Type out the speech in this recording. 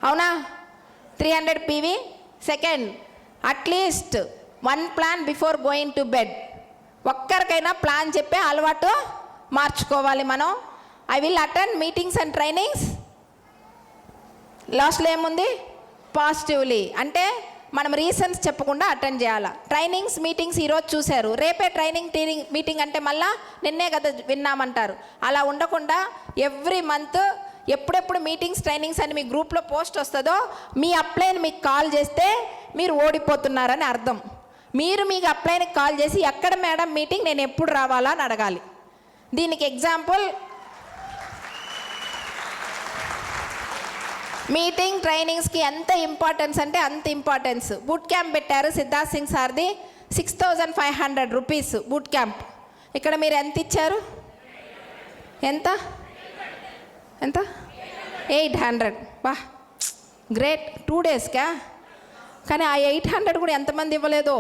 అవునా? 300 PV. Second, at least 1 plan before going to bed. ఒక్కరికైనా plan చెప్పే అలవాటు మార్చుకోవాలి మనం. I will attend meetings and trainings. లాస్ట్లో ఏముంది? పాజిటివ్లీ. అంటే మనం రీజన్స్ చెప్పకుండా అటెండ్ చేయాలి. ట్రైనింగ్స్ మీటింగ్స్ ఈరోజు చూశారు, రేపే ట్రైనింగ్ మీటింగ్ అంటే మళ్ళీ నిన్నే కదా విన్నామంటారు. అలా ఉండకుండా ఎవ్రీ మంత్ ఎప్పుడెప్పుడు మీటింగ్స్ ట్రైనింగ్స్ అని మీ గ్రూప్లో పోస్ట్ వస్తుందో మీ అప్లైని మీకు కాల్ చేస్తే మీరు ఓడిపోతున్నారని అర్థం. మీరు మీకు అప్లైని కాల్ చేసి ఎక్కడ మేడం మీటింగ్, నేను ఎప్పుడు రావాలా అని అడగాలి. దీనికి ఎగ్జాంపుల్ మీటింగ్ ట్రైనింగ్స్కి ఎంత ఇంపార్టెన్స్ అంటే అంత ఇంపార్టెన్స్. బూట్ క్యాంప్ పెట్టారు సిద్ధార్థ్ సింగ్ సార్ది. 6500 రూపీస్ బూట్ క్యాంప్. ఇక్కడ మీరు ఎంత ఇచ్చారు? ఎంత ఎంత 800. వా, గ్రేట్. 2 డేస్కా. కానీ ఆ 800 కూడా ఎంతమంది ఇవ్వలేదో.